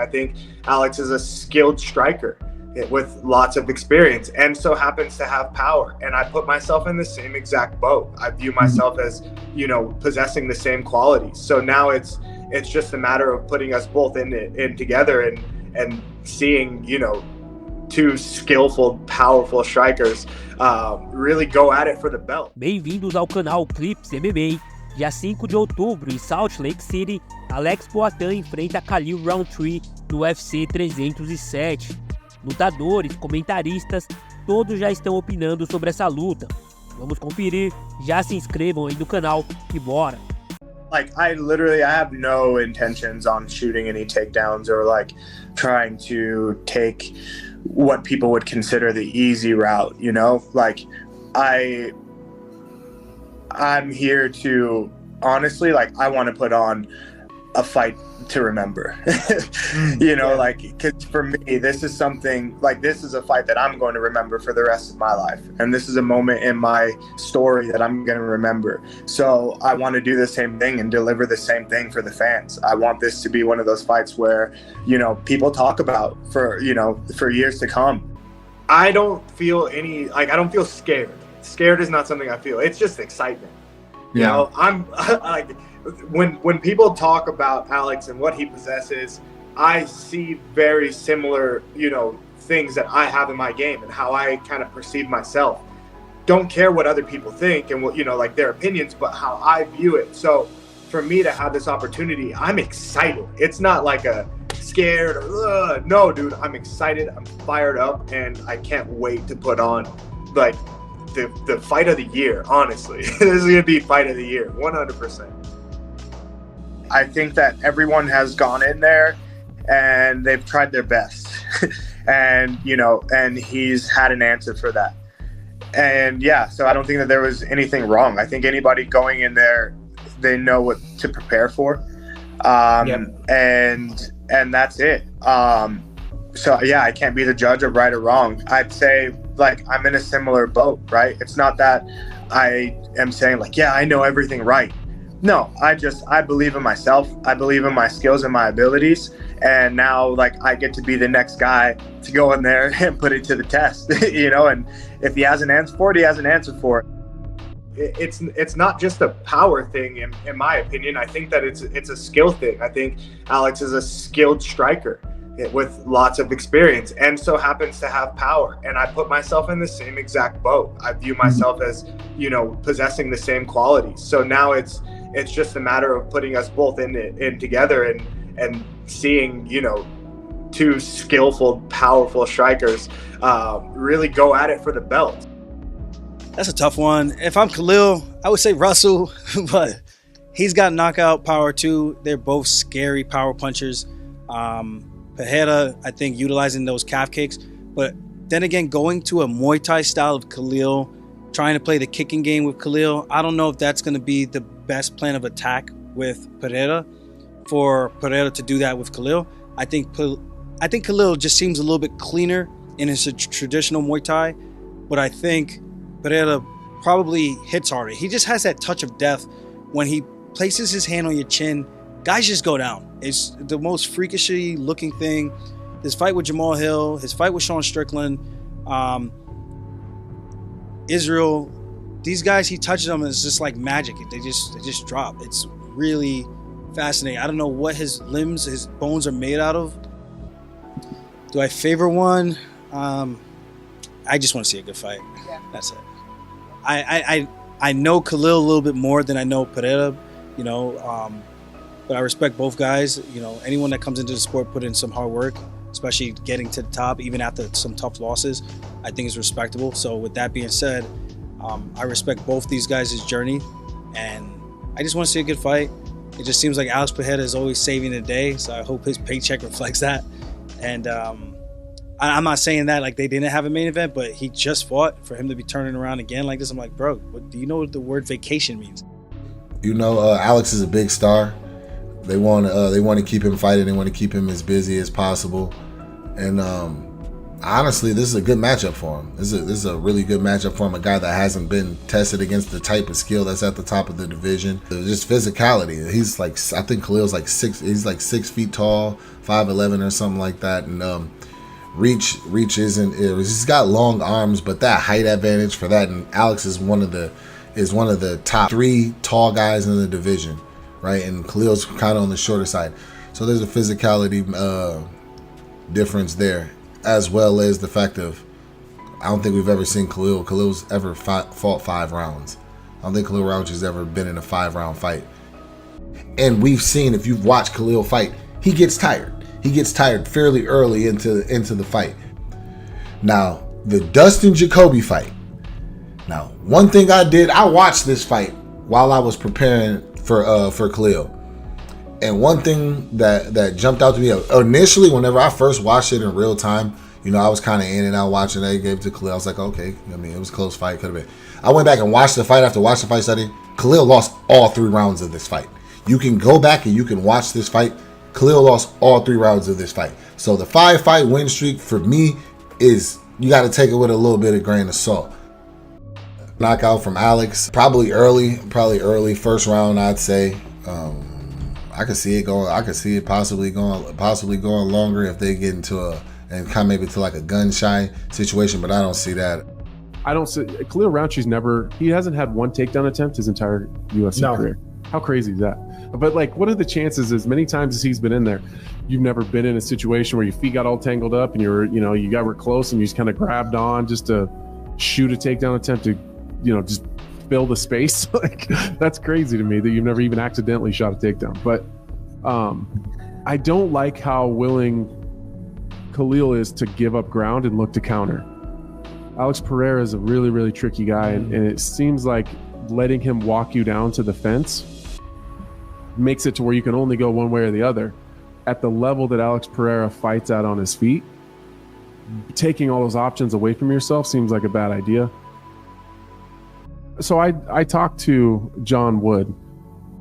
I think Alex is a skilled striker with lots of experience and so happens to have power. And I put myself in the same exact boat. I view myself as, possessing the same qualities. So now it's just a matter of putting us both in together and seeing, two skillful, powerful strikers really go at it for the belt. Bem-vindos ao canal Clips MMA. Dia 5 de outubro, em Salt Lake City, Alex POATAN enfrenta Khalil Rountree no UFC 307. Lutadores, comentaristas, todos já estão opinando sobre essa luta. Vamos conferir, já se inscrevam aí no canal e bora! I have no intentions on shooting any takedowns or trying to take what people would consider the easy route, I'm here to, honestly, I want to put on a fight to remember, because for me, this is something, this is a fight that I'm going to remember for the rest of my life. And this is a moment in my story that I'm going to remember. So I want to do the same thing and deliver the same thing for the fans. I want this to be one of those fights where, people talk about for years to come. I don't feel I don't feel scared. Scared is not something I feel. It's just excitement. I'm when people talk about Alex and what he possesses, I see very similar, things that I have in my game and how I kind of perceive myself. Don't care what other people think and what, their opinions, but how I view it. So for me to have this opportunity, I'm excited. It's not like a scared or no, dude, I'm excited. I'm fired up and I can't wait to put on the fight of the year, honestly. This is going to be fight of the year, 100%. I think that everyone has gone in there and they've tried their best. and he's had an answer for that. And so I don't think that there was anything wrong. I think anybody going in there, they know what to prepare for. And that's it. I can't be the judge of right or wrong. I'd say I'm in a similar boat, right? It's not that I am saying I know everything right. No, I believe in myself. I believe in my skills and my abilities. And now I get to be the next guy to go in there and put it to the test, and if he has an answer for it, he has an answer for it. It's not just a power thing, in my opinion. I think that it's a skill thing. I think Alex is a skilled striker with lots of experience and so happens to have power. And I put myself in the same exact boat. I view myself as, possessing the same qualities. So now it's just a matter of putting us both in together and seeing, two skillful, powerful strikers really go at it for the belt. That's a tough one. If I'm Khalil, I would say Russell, but he's got knockout power too. They're both scary power punchers. Pereira, I think, utilizing those calf kicks. But then again, going to a Muay Thai style of Khalil, trying to play the kicking game with Khalil, I don't know if that's going to be the best plan of attack with Pereira, for Pereira to do that with Khalil. I think Khalil just seems a little bit cleaner in his traditional Muay Thai, but I think Pereira probably hits harder. He just has that touch of death. When he places his hand on your chin, guys just go down. It's the most freakishly looking thing. His fight with Jamal Hill, his fight with Sean Strickland, Israel, these guys, he touches them and it's just like magic. They just drop. It's really fascinating. I don't know what his limbs, his bones are made out of. Do I favor one? I just want to see a good fight. Yeah. That's it. I know Khalil a little bit more than I know Pereira, but I respect both guys. Anyone that comes into the sport put in some hard work, especially getting to the top, even after some tough losses, I think is respectable. So with that being said, I respect both these guys' journey, and I just want to see a good fight. It just seems like Alex Pereira is always saving the day, so I hope his paycheck reflects that. And I'm not saying that they didn't have a main event, but he just fought. For him to be turning around again like this, I'm like, bro, do you know what the word vacation means? Alex is a big star. They want to keep him fighting. They want to keep him as busy as possible. And honestly, this is a good matchup for him. This is a really good matchup for him. A guy that hasn't been tested against the type of skill that's at the top of the division. Just physicality. He's like, I think Khalil's like he's like 6 feet tall, 5'11" or something like that. And reach isn't. He's got long arms, but that height advantage for that. And Alex is one of the top 3 tall guys in the division, right? And Khalil's kind of on the shorter side. So there's a physicality difference there, as well as the fact of, I don't think we've ever seen Khalil's ever fought 5 rounds. I don't think Khalil Rountree's ever been in a 5-round fight. And we've seen, if you've watched Khalil fight, he gets tired. He gets tired fairly early into the fight. Now, the Dustin Jacoby fight. Now, one thing I watched this fight while I was preparing for Khalil. And one thing that jumped out to me initially, whenever I first watched it in real time, you know, I was kind of in and out watching it. I gave it to Khalil. I was like, okay, I mean, it was a close fight. Could have been. I went back and watched the fight after watching the fight study. Khalil lost all 3 rounds of this fight. You can go back and you can watch this fight. Khalil lost all 3 rounds of this fight. So the 5-fight win streak for me is, you got to take it with a little bit of grain of salt. Knockout from Alex, probably early, first round, I'd say. I could see it going. I could see it possibly going longer if they get into and kind of maybe to like a gun shy situation, but I don't see that. I don't see Khalil Rountree's he hasn't had 1 takedown attempt his entire UFC career. How crazy is that? But like, what are the chances? As many times as he's been in there, you've never been in a situation where your feet got all tangled up and you were close and you just kind of grabbed on just to shoot a takedown attempt to, just fill the space. Like, that's crazy to me that you've never even accidentally shot a takedown. But I don't like how willing Khalil is to give up ground and look to counter. Alex Pereira is a really, really tricky guy, and it seems like letting him walk you down to the fence makes it to where you can only go one way or the other. At the level that Alex Pereira fights at on his feet, taking all those options away from yourself seems like a bad idea. So I talked to John Wood,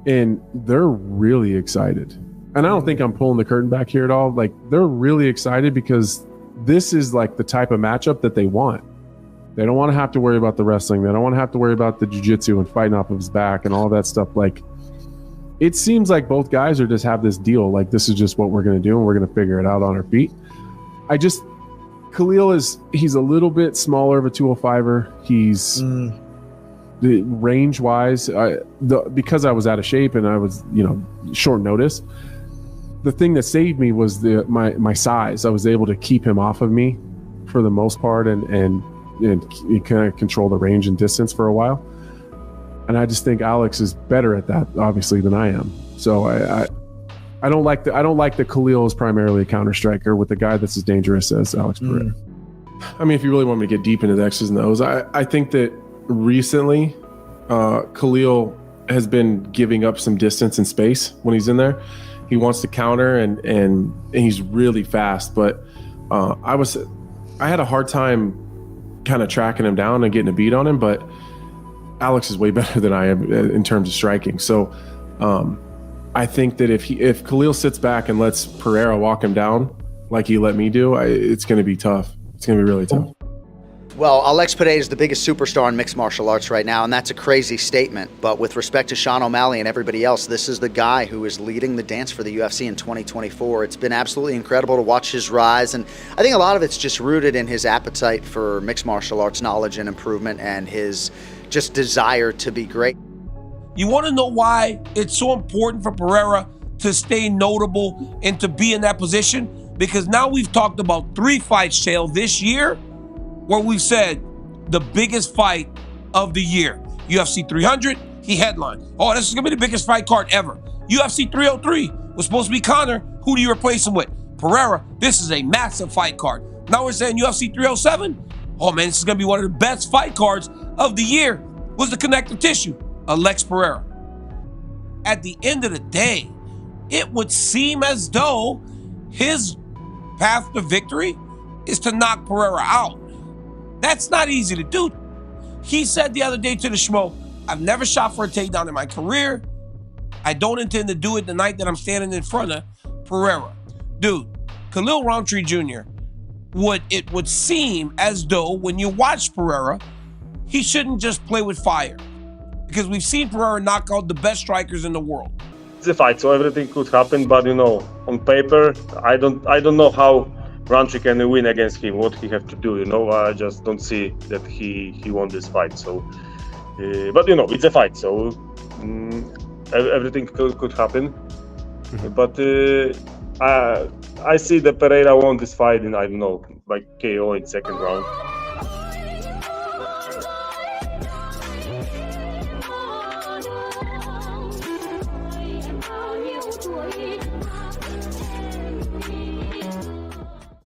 and they're really excited. And I don't think I'm pulling the curtain back here at all. Like, they're really excited because this is like the type of matchup that they want. They don't want to have to worry about the wrestling. They don't want to have to worry about the jiu-jitsu and fighting off of his back and all that stuff. Like, it seems like both guys are just have this deal. Like, this is just what we're going to do, and we're going to figure it out on our feet. Khalil he's a little bit smaller of a 205er. He's range wise, because I was out of shape and I was, short notice. The thing that saved me was my size. I was able to keep him off of me for the most part, and he kind of control the range and distance for a while. And I just think Alex is better at that, obviously, than I am. So I don't like that Khalil is primarily a counter striker with a guy that's as dangerous as Alex Pereira. I mean, if you really want me to get deep into the X's and O's, I think that recently Khalil has been giving up some distance and space when he's in there. He wants to counter and he's really fast, but I had a hard time kind of tracking him down and getting a beat on him, but Alex is way better than I am in terms of striking. So I think that if Khalil sits back and lets Pereira walk him down like he let me do, it's going to be tough. It's going to be really tough. Well, Alex Pereira is the biggest superstar in mixed martial arts right now, and that's a crazy statement. But with respect to Sean O'Malley and everybody else, this is the guy who is leading the dance for the UFC in 2024. It's been absolutely incredible to watch his rise, and I think a lot of it's just rooted in his appetite for mixed martial arts knowledge and improvement and his just desire to be great. You want to know why it's so important for Pereira to stay notable and to be in that position? Because now we've talked about 3 fights, Shale, this year, where we've said the biggest fight of the year. UFC 300, he headlined. Oh, this is going to be the biggest fight card ever. UFC 303 was supposed to be Conor. Who do you replace him with? Pereira. This is a massive fight card. Now we're saying UFC 307. Oh, man, this is going to be one of the best fight cards of the year. Was the connective tissue, Alex Pereira. At the end of the day, it would seem as though his path to victory is to knock Pereira out. That's not easy to do. He said the other day to the Schmo, I've never shot for a takedown in my career. I don't intend to do it the night that I'm standing in front of Pereira. Dude, Khalil Rountree Jr., it would seem as though when you watch Pereira, he shouldn't just play with fire, because we've seen Pereira knock out the best strikers in the world. It's a fight, so everything could happen. But you know, on paper, I don't know how Rountree can win against him. What he have to do, you know? I just don't see that he won this fight. So, but you know, it's a fight, so everything could happen. But I see that Pereira won this fight in, I don't know, like KO in second round.